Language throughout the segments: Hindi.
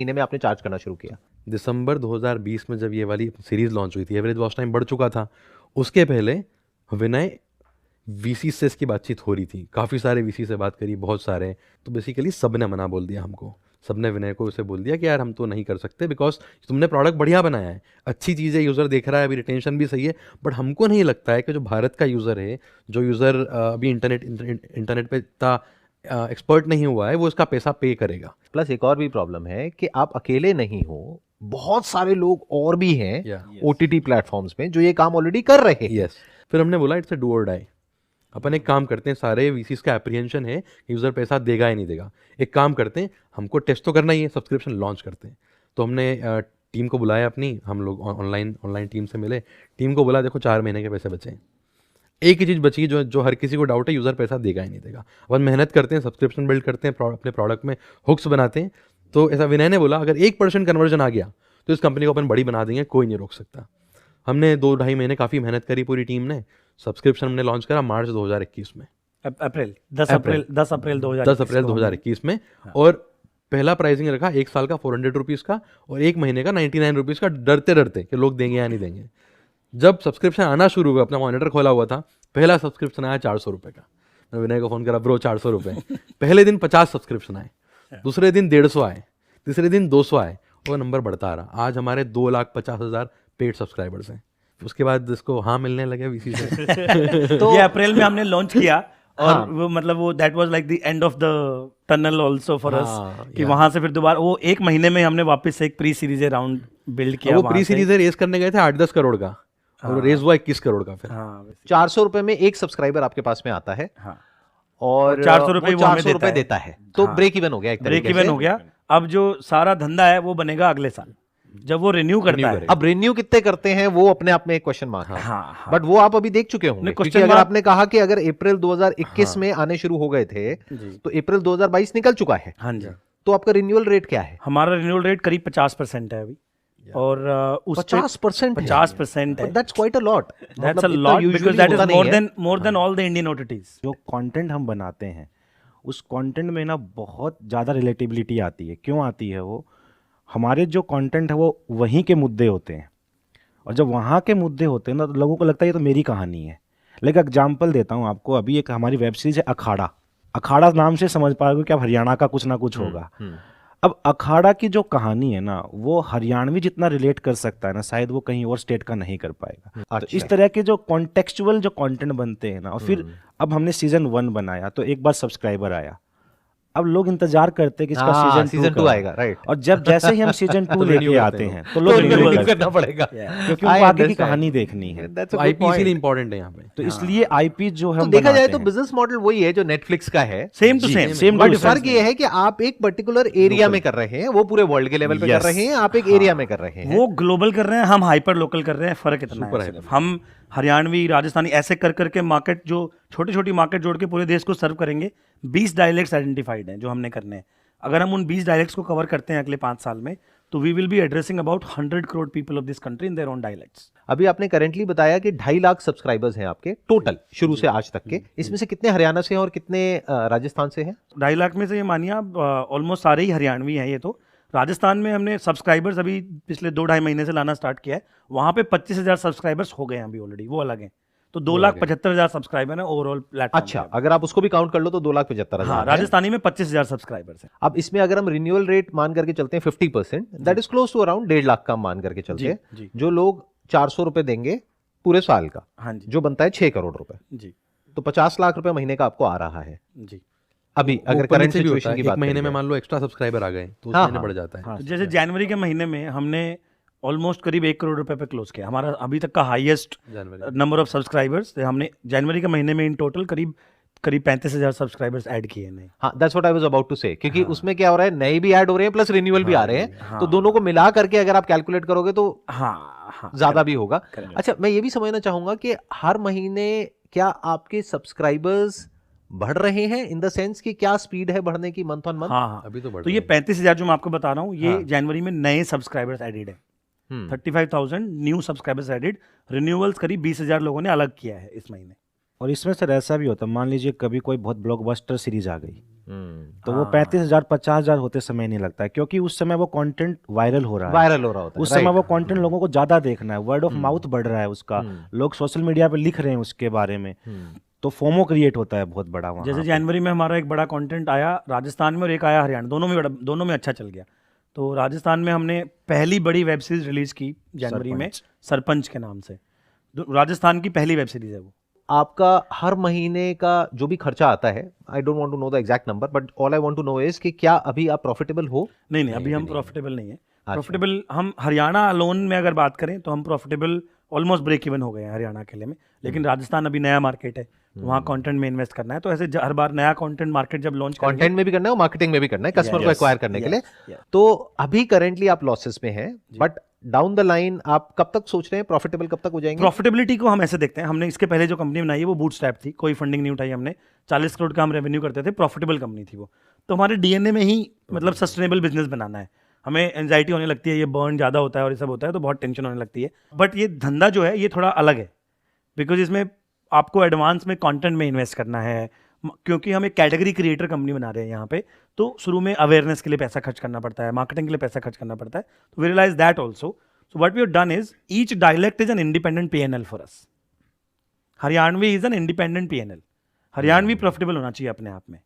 महीने में आपने चार्ज करना शुरू किया? दिसंबर 2020 में जब ये वाली सीरीज लॉन्च हुई थी, एवरेज वॉच टाइम बढ़ चुका था। उसके पहले विनय वीसी से इसकी बातचीत हो रही थी, काफ़ी सारे वीसी से बात करी, बहुत सारे। तो बेसिकली सब ने मना बोल दिया हमको, सबने विनय को उसे बोल दिया कि यार हम तो नहीं कर सकते, बिकॉज तुमने प्रोडक्ट बढ़िया बनाया है, अच्छी चीज़ है, यूज़र देख रहा है, अभी रिटेंशन भी सही है, बट हमको नहीं लगता है कि जो भारत का यूज़र है, जो यूज़र अभी इंटरनेट पे इतना एक्सपर्ट नहीं हुआ है, वो इसका पैसा पे करेगा। प्लस एक और भी प्रॉब्लम है कि आप अकेले नहीं हो, बहुत सारे लोग और भी हैं ओटीटी प्लेटफॉर्म्स में जो ये काम ऑलरेडी कर रहे हैं। यस, फिर हमने बोला इट्स अ डू और डाई। अपन एक काम करते हैं, सारे वीसीज का एप्रीहेंशन है यूज़र पैसा देगा या नहीं देगा, एक काम करते हैं, हमको टेस्ट तो करना ही है, सब्सक्रिप्शन लॉन्च करते हैं। तो हमने टीम को बुलाया अपनी, हम लोग ऑनलाइन टीम से मिले, टीम को बोला देखो 4 महीने के पैसे बचे हैं, एक ही चीज़ बची जो हर किसी को डाउट है, यूज़र पैसा देगा ही नहीं देगा। अपन मेहनत करते हैं, सब्सक्रिप्शन बिल्ड करते हैं, अपने प्रोडक्ट में हुक्स बनाते हैं। तो ऐसा विनय ने बोला अगर 1% कन्वर्जन आ गया तो इस कंपनी को अपन बड़ी बना देंगे, कोई नहीं रोक सकता। हमने 2-2.5 महीने काफ़ी मेहनत करी पूरी टीम ने। सब्सक्रिप्शन हमने लॉन्च करा मार्च 2021 में, 10 अप्रैल 2021 में। और पहला प्राइसिंग रखा 1 साल का 400 रुपीज़ का और 1 महीने का 99 रुपीज़ का, डरते डरते कि लोग देंगे या नहीं देंगे। जब सब्सक्रिप्शन आना शुरू हुआ, अपना मॉनिटर खोला हुआ था, पहला सब्सक्रिप्शन आया 400 रुपये का। मैं विनय को फ़ोन करा, ब्रो 400 रुपये। पहले दिन 50 सब्सक्रिप्शन आए, दूसरे दिन 150 आए, तीसरे दिन 200 आए, और नंबर बढ़ता आ रहा। आज हमारे 2,50,000 पेड सब्सक्राइबर्स हैं। उसके बाद इसको हाँ मिलने लगे वीसी से। तो ये अप्रैल में हमने लॉन्च किया और वो मतलब वो that was like the end of the tunnel also for us, कि वहां से फिर दोबारा वो 1 महीने में हमने वापस से एक प्री सीरीज राउंड बिल्ड किया। वो प्री सीरीज रेस करने गए थे 8-10 करोड़ का, और रेस हुआ 21 करोड़ का। फिर 400 रुपए में एक सब्सक्राइबर आपके पास में आता है, और 400 रुपए वो हमें देता है। तो ब्रेक इवन हो गया, एक तरीके से ब्रेक इवन हो गया। अब जो सारा धंधा है वो बनेगा अगले साल जब वो रिन्यू करता है। अब रिन्यू कितने करते हैं वो अपने आप में एक क्वेश्चन मार्क है, बट वो आप अभी देख चुके होंगे, क्योंकि अगर आपने कहा कि अगर अप्रैल 2021 में आने शुरू हो गए थे तो अप्रैल 2022 निकल चुका है। हाँ जी। तो आपका रिन्यूअल रेट क्या है? हमारा रिन्यूअल रेट करीब 50% है अभी, और उस 50% है। That's quite a lot, that's a lot because that is more than all the Indian OTTs. जो कंटेंट हम बनाते हैं उस कंटेंट में ना बहुत ज़्यादा रिलेटिबिलिटी आती है। क्यों आती है? वो हमारे जो कंटेंट है वो वहीं के मुद्दे होते हैं, और जब वहाँ के मुद्दे होते हैं ना तो लोगों को लगता है ये तो मेरी कहानी है। लेकिन एग्जांपल देता हूँ आपको, अभी एक हमारी वेब सीरीज है अखाड़ा। अखाड़ा नाम से समझ पाओगे कि अब हरियाणा का कुछ ना कुछ होगा। अब अखाड़ा की जो कहानी है ना वो हरियाणवी जितना रिलेट कर सकता है ना, शायद वो कहीं और स्टेट का नहीं कर पाएगा। अच्छा। तो इस तरह के जो कॉन्टेक्चुअल जो कंटेंट बनते हैं ना, और फिर अब हमने सीजन 1 बनाया तो एक बार सब्सक्राइबर आया, अब लोग इंतजार करते हैं कि इसका सीजन 2 आएगा, राइट। और जैसे ही हम सीजन 2 लेके आते हैं तो लोग रिन्यू करना पड़ेगा, क्योंकि उनको आगे की कहानी देखनी है। तो आईपी इसीलिए इंपॉर्टेंट है यहाँ पे। तो इसलिए आईपी जो हम देखा जाए तो बिजनेस मॉडल वही है जो नेटफ्लिक्स का है, सेम टू सेम। बट फर्क ये है कि आप एक पर्टिकुलर एरिया में कर रहे हैं, वो पूरे वर्ल्ड के लेवल पे कर रहे हैं, आप एक एरिया में कर रहे हैं। वो ग्लोबल कर रहे हैं, हम हाइपर लोकल कर रहे हैं। फर्क इतना है, हम हरियाणवी राजस्थानी ऐसे कर करके मार्केट, जो छोटी छोटी मार्केट जोड़ के पूरे देश को सर्व करेंगे। 20 डायलेक्ट्स आइडेंटिफाइड हैं जो हमने करने हैं। अगर हम उन 20 डायलेक्ट्स को कवर करते हैं अगले 5 साल में, तो we will be addressing about 100 crore people of this country in their own dialects. अभी आपने करेंटली बताया कि 2.5 लाख सब्सक्राइबर्स हैं आपके टोटल शुरू से आज तक के। इसमें से कितने हरियाणा से हैं और कितने राजस्थान से हैं? 2.5 लाख में से ये मानिए आप ऑलमोस्ट सारे ही हरियाणवी हैं। ये तो राजस्थान में हमने सब्सक्राइबर्स अभी पिछले 2-2.5 महीने से लाना स्टार्ट किया है। वहाँ पे 25,000 सब्सक्राइबर्स हो गए हैं अभी ऑलरेडी, वो अलग हैं। तो 2,75,000 सब्सक्राइबर है ओवरऑल प्लेटफॉर्म। अच्छा, अगर आप उसको भी काउंट कर लो तो 2,75,000। हाँ, राजस्थानी में 25,000 सब्सक्राइबर्स हैं। अब इसमें अगर हम रिन्यूअल रेट मान करके चलते हैं 50%, that is close to around 1.5 lakh का मान करके चलते हैं, जो लोग 400 रुपए देंगे पूरे साल का। हाँ जी। जो बनता है 6 करोड़ रुपए जी। तो 50 लाख रुपए महीने का आपको आ रहा है जी। अभी अगर करंट सिचुएशन की बात, महीने में मान लो एक्स्ट्रा सब्सक्राइबर आ गए तो उसमें बढ़ जाता है। जैसे जनवरी के महीने में हमने ऑलमोस्ट करीब 1 करोड़ रुपए पे क्लोज किया। हमारा अभी तक का हाईएस्ट नंबर ऑफ सब्सक्राइबर्स हमने जनवरी के महीने में इन टोटल करीब 35,000 सब्सक्राइबर्स ऐड किए हैं। हाँ, that's what I was about to say, क्योंकि उसमें क्या हो रहा है, नए भी ऐड हो रहे हैं प्लस रिन्यूअल भी आ रहे हैं। तो दोनों को मिला करके अगर आप कैलकुलेट करोगे तो ज्यादा भी होगा। अच्छा, मैं ये भी समझना चाहूंगा कि हर महीने क्या आपके सब्सक्राइबर्स बढ़ रहे हैं, इन द सेंस कि क्या स्पीड है बढ़ने की मंथ ऑन मंथ? हाँ, अभी तो बढ़ रही है। ये 35,000 जो मैं आपको बता रहा हूँ, ये जनवरी में नए सब्सक्राइबर्स एडेड है। 35,000 न्यू सब्सक्राइबर्स एडेड। रिन्यूअल्स करीब 20,000 लोगों ने अलग किया है इस महीने। और इसमें सर ऐसा भी होता है, मान लीजिए कभी कोई बहुत ब्लॉकबस्टर सीरीज आ गई, तो वो 35,000 50,000 होते समय नहीं लगता है, क्योंकि उस समय वो कंटेंट वायरल हो रहा होता है उस समय वो कंटेंट लोगों को ज्यादा देखना है, वर्ड ऑफ माउथ बढ़ रहा है उसका, लोग सोशल मीडिया पे लिख रहे हैं उसके बारे में, तो फोमो क्रिएट होता है बहुत बड़ा वहाँ। जैसे जनवरी में हमारा एक बड़ा कंटेंट आया राजस्थान में और एक आया हरियाणा, दोनों में अच्छा चल गया। तो राजस्थान में हमने पहली बड़ी वेब सीरीज रिलीज की जनवरी में, सरपंच के नाम से। राजस्थान की पहली वेब सीरीज है वो। आपका हर महीने का जो भी खर्चा आता है, I don't want to know the exact number, but all I want to know is कि क्या अभी आप प्रॉफिटेबल हो? नहीं, अभी हम प्रॉफिटेबल नहीं है। प्रॉफिटेबल हम हरियाणा लोन में अगर बात करें तो हम प्रॉफिटेबल ऑलमोस्ट ब्रेक इवन हो गए हैं हरियाणा अकेले में, लेकिन राजस्थान अभी नया मार्केट है, तो वहाँ कंटेंट में इन्वेस्ट करना है। तो ऐसे हर बार नया कंटेंट मार्केट जब लॉन्च करेंगे, कंटेंट में भी करना है और मार्केटिंग में भी करना है, कस्टमर को एक्वायर करने के लिए। तो अभी करेंटली आप लॉसेस में हैं, बट डाउन द लाइन आप कब तक सोच रहे हैं प्रॉफिटेबल, कब तक हो जाएंगे? प्रॉफिटेबिलिटी को हम ऐसे देखते हैं, हमने इसके पहले जो कंपनी बनाई है वो बूटस्ट्रैप थी, कोई फंडिंग नहीं उठाई हमने, 40 करोड़ का हम रेवेन्यू करते थे, प्रॉफिटेबल कंपनी थी वो। तो हमारे डीएनए में ही मतलब सस्टेनेबल बिजनेस बनाना है। हमें एंजाइटी होने लगती है, ये बर्न ज़्यादा होता है और ये सब होता है तो बहुत टेंशन होने लगती है। बट ये धंधा जो है ये थोड़ा अलग है, बिकॉज इसमें आपको एडवांस में कंटेंट में इन्वेस्ट करना है, क्योंकि हम एक कैटेगरी क्रिएटर कंपनी बना रहे हैं यहाँ पे। तो शुरू में अवेयरनेस के लिए पैसा खर्च करना पड़ता है, मार्केटिंग के लिए पैसा खर्च करना पड़ता है। तो we realise that also. So what we have done is each dialect is an independent P&L for us. Haryanvi is an independent P&L. Haryanvi profitable होना चाहिए अपने आप में,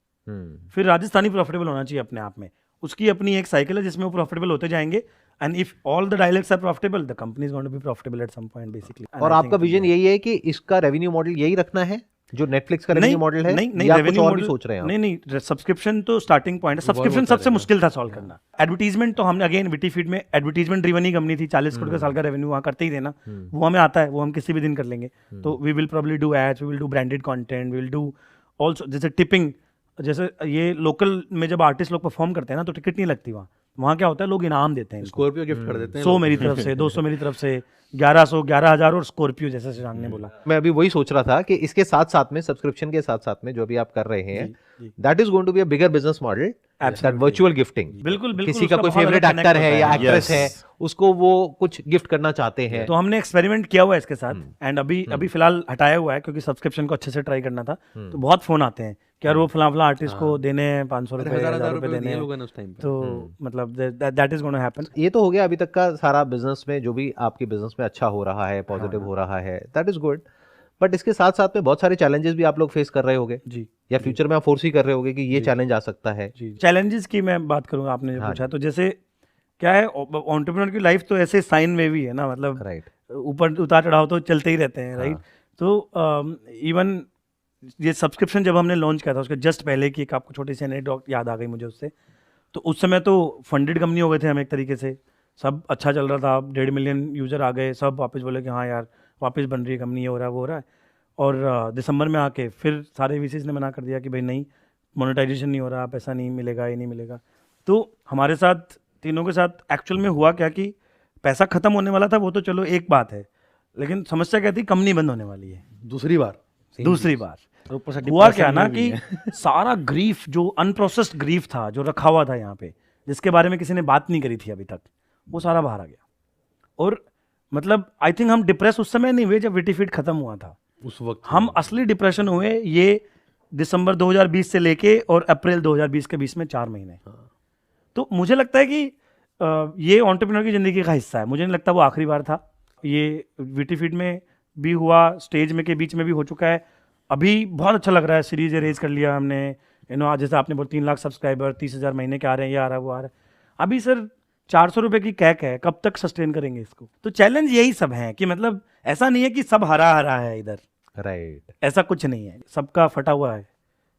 फिर राजस्थानी प्रॉफिटेबल होना चाहिए अपने आप में। उसकी अपनी एक साइकिल है जिसमें वो प्रॉफिटेबल होते जाएंगे, and if all the dialects are profitable the company is going to be profitable at some point basically. और आपका विजन यही है कि इसका रेवेन्यू मॉडल यही रखना है जो नेटफ्लिक्स का रेवेन्यू मॉडल है? नहीं, या रेवेन्यू कुछ और मॉडल भी सोच रहे हैं? नहीं, सब्सक्रिप्शन तो स्टार्टिंग पॉइंट है। सब्सक्रिप्शन सबसे मुश्किल था सॉल्व करना। एडवर्टीजमेंट तो हमने अगेन विटीफीड में एडवर्टीजमेंट ड्रिवन ही कंपनी थी, 40 करोड़ का साल का रेवेन्यू वहाँ करते ही थे ना, वो हमें आता है, वो हम किसी भी दिन कर लेंगे। तो we will probably do ads, we will do branded content, we will do also जैसे टिपिंग, जैसे ये लोकल में जब आर्टिस्ट लोग परफॉर्म करते हैं ना तो टिकट नहीं लगती वहाँ क्या होता है, लोग इनाम देते हैं, स्कॉर्पियो गिफ्ट कर देते हैं, 100 मेरी तरफ से, 200 मेरी तरफ से, 11,000 और स्कॉर्पियो, जैसे शशांक ने बोला। मैं अभी वही सोच रहा था कि इसके साथ साथ में, सब्सक्रिप्शन के साथ साथ में जो भी आप कर रहे हैं, that is going to be a bigger business model, that virtual gifting. बिल्कुल, किसी का कोई फेवरेट एक्टर है या एक्ट्रेस है, उसको वो कुछ गिफ्ट करना चाहते हैं, तो हमने एक्सपेरिमेंट किया हुआ है इसके साथ, एंड अभी फिलहाल हटाया हुआ है क्योंकि सब्सक्रिप्शन को अच्छे से ट्राई करना था। तो बहुत फोन आते हैं कि यार वो फला आर्टिस्ट को देने 500 रुपए, 1000 रुपए देने हैं, तो मतलब that is going to happen. ये तो हो गया अभी तक का सारा बिजनेस में, जो भी आपके बिजनेस में अच्छा हो रहा है, पॉजिटिव हो रहा है, दैट इज गुड। बट इसके साथ साथ में बहुत सारे चैलेंजेस भी आप लोग फेस कर रहे होगे जी, या फ्यूचर में आप फोर्स ही कर रहे होगे कि ये चैलेंज आ सकता है? चैलेंजेस की मैं बात करूंगा, आपने जो पूछा, तो जैसे क्या है, एंटरप्रेन्योर की लाइफ तो ऐसे साइन में भी है ना, मतलब ऊपर उतार चढ़ाव तो चलते ही रहते हैं, राइट। तो इवन ये सब्सक्रिप्शन जब हमने लॉन्च किया था उसके जस्ट पहले की एक आपको छोटी सी एनेक्डोट याद आ गई मुझे उससे। तो उस समय तो फंडेड कंपनी हो गए थे हम एक तरीके से, सब अच्छा चल रहा था, 1.5 मिलियन यूज़र आ गए, सब वापस बोले कि हाँ यार वापस बन रही है कंपनी, ये हो रहा है वो हो रहा है। और दिसंबर में आके फिर सारे वीसीज ने मना कर दिया कि भाई नहीं, मोनेटाइजेशन नहीं हो रहा, पैसा नहीं मिलेगा, ये नहीं मिलेगा। तो हमारे साथ तीनों के साथ एक्चुअल में हुआ क्या कि पैसा खत्म होने वाला था, वो तो चलो एक बात है, लेकिन समस्या क्या थी, कंपनी बंद होने वाली है दूसरी बार। हुआ क्या ना कि सारा ग्रीफ, जो अनप्रोसेस्ड ग्रीफ था, जो रखा हुआ था यहाँ पे, जिसके बारे में किसी ने बात नहीं करी थी अभी तक, वो सारा बाहर आ गया। और मतलब आई थिंक हम डिप्रेस उस समय नहीं हुए जब विटीफीड खत्म हुआ था, उस वक्त हम असली डिप्रेशन हुए ये दिसंबर 2020 से लेके और अप्रैल 2020 के बीच में 4 महीने। तो मुझे लगता है कि ये एंटरप्रेन्योर की ज़िंदगी का हिस्सा है, मुझे नहीं लगता वो आखिरी बार था। ये विटीफीड में भी हुआ, स्टेज में के बीच में भी हो चुका है, अभी बहुत अच्छा लग रहा है, सीरीज रेज कर लिया हमने, आज जैसे आपने बोला 3 लाख सब्सक्राइबर, 30,000 महीने के आ रहे हैं, ये आ रहा है वो आ रहा है। अभी सर 400 रुपये की कैक है, कब तक सस्टेन करेंगे इसको? तो चैलेंज यही सब है कि मतलब ऐसा नहीं है कि सब हरा हरा है इधर, राइट, ऐसा कुछ नहीं है, सबका फटा हुआ है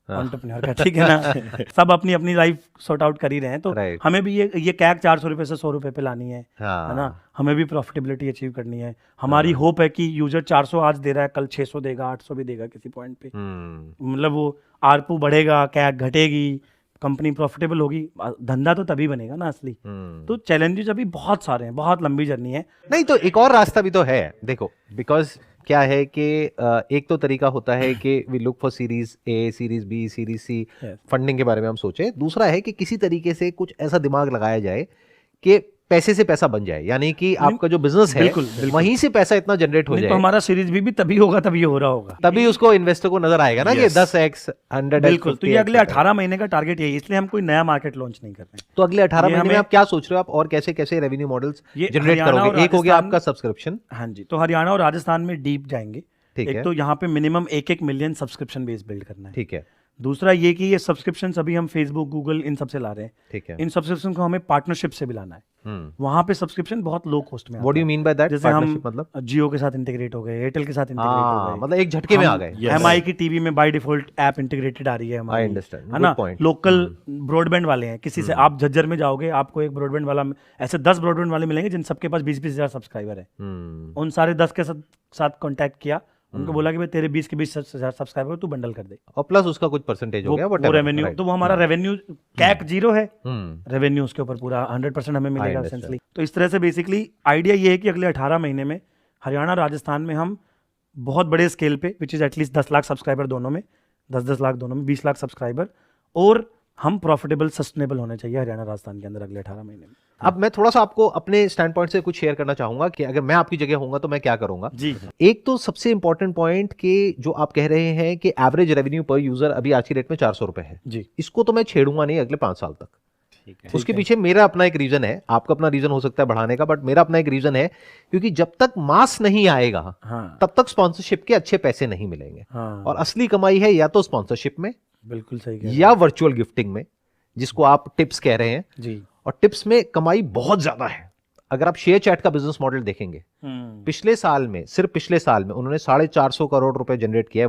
एंटरप्रेन्योर का, ठीक है ना। सब अपनी अपनी लाइफ सॉर्ट आउट कर ही रहे हैं। तो हमें भी ये कैक 400 रुपये से 100 रुपये पे लानी है ना, हमें भी प्रॉफिटेबिलिटी अचीव करनी है। हमारी होप है कि यूजर 400 आज दे रहा है, कल 600 देगा, 800 भी देगा किसी पॉइंट पे, मतलब वो आरपू बढ़ेगा, कैक घटेगी, कंपनी प्रॉफिटेबल होगी, धंधा तो तभी बनेगा ना असली। तो चैलेंजेस अभी बहुत सारे हैं, बहुत लंबी जर्नी है। नहीं तो एक और रास्ता भी तो है, देखो, बिकॉज क्या है कि एक तो तरीका होता है कि we look for series A, series B, series C, funding के बारे में हम सोचे। दूसरा है कि किसी तरीके से कुछ ऐसा दिमाग लगाया जाए कि पैसे से पैसा बन जाए, यानी कि आपका जो बिजनेस है वहीं से पैसा इतना जनरेट हो जाए। तो हमारा सीरीज भी तभी होगा, तभी हो रहा होगा, तभी उसको इन्वेस्टर को नजर आएगा ना कि 10x 100x। बिल्कुल। तो ये अगले 18 महीने का टारगेट यही, इसलिए हम कोई नया मार्केट लॉन्च नहीं कर रहे हैं। तो अगले 18 महीने में आप क्या सोच रहे हो, आप और कैसे कैसे रेवेन्यू मॉडल्स जनरेट करोगे? एक हो गया आपका सब्सक्रिप्शन। हाँ जी, तो हरियाणा और राजस्थान में डीप जाएंगे। एक तो यहाँ पे minimum 1-1 million subscription base build करना है। ठीक है। दूसरा ये कि ये सब्सक्रिप्शन अभी हम फेसबुक, गूगल इन सब से ला रहे हैं। ठीक है। इन सब्सक्रिप्शन को हमें पार्टनरशिप से भी लाना है। वहां पे सब्सक्रिप्शन बहुत लो कॉस्ट में। What do you mean by that? जैसे हम मतलब जियो के साथ इंटीग्रेट हो गए, एयरटेल के साथ इंटीग्रेट हो गए, मतलब एक झटके में आ गए। एमआई की टीवी में बाय डिफॉल्ट ऐप इंटीग्रेटेड आ रही है हमारी, है ना। लोकल ब्रॉडबैंड वाले हैं, किसी से आप झज्जर में जाओगे, आपको एक ब्रॉडबैंड वाला, ऐसे 10 ब्रॉडबैंड वाले मिलेंगे जिन सबके पास 20-20 हजार सब्सक्राइबर है। उन सारे 10 के साथ कॉन्टैक्ट किया, उनको बोला कि भाई तेरे 20 के 20 हजार सब्सक्राइबर तू बंडल कर दे, और प्लस उसका कुछ परसेंटेज हो गया वो रेवेन्यू। तो वो हमारा रेवेन्यू कैक 0 है, रेवेन्यू उसके ऊपर पूरा 100% हमें मिलेगा एसेंशियली। तो इस तरह से बेसिकली आइडिया ये है कि अगले 18 महीने में हरियाणा राजस्थान में हम बहुत बड़े स्केल पे, which is at least 10 lakh subscriber दोनों में, 10-10 लाख दोनों में, 20 लाख सब्सक्राइबर, और हम प्रॉफिटेबल सस्टेनेबल होने चाहिए हरियाणा राजस्थान के अंदर अगले 18 महीने में। अब मैं थोड़ा सा आपको अपने स्टैंड पॉइंट से कुछ शेयर करना चाहूंगा कि अगर मैं आपकी जगह होऊंगा तो मैं क्या करूंगा जी। एक तो सबसे इंपॉर्टेंट पॉइंट कि जो आप कह रहे हैं कि एवरेज रेवेन्यू पर यूजर अभी आज की डेट में 400 रुपए है जी, इसको तो मैं छेड़ूंगा नहीं अगले 5 साल तक। उसके पीछे मेरा अपना एक रीजन है, आपका अपना रीजन हो सकता है बढ़ाने का, बट मेरा अपना एक रीजन है क्योंकि जब तक मास नहीं आएगा तब तक स्पॉन्सरशिप के अच्छे पैसे नहीं मिलेंगे। और असली कमाई है या तो स्पॉन्सरशिप में, बिल्कुल सही, या वर्चुअल गिफ्टिंग में, जिसको आप टिप्स कह रहे हैं जी। और टिप्स में कमाई बहुत ज्यादा है। अगर आप शेयर चैट का बिजनेस मॉडल देखेंगे, पिछले साल में, सिर्फ पिछले साल में उन्होंने 450 करोड़ रुपए जनरेट किया है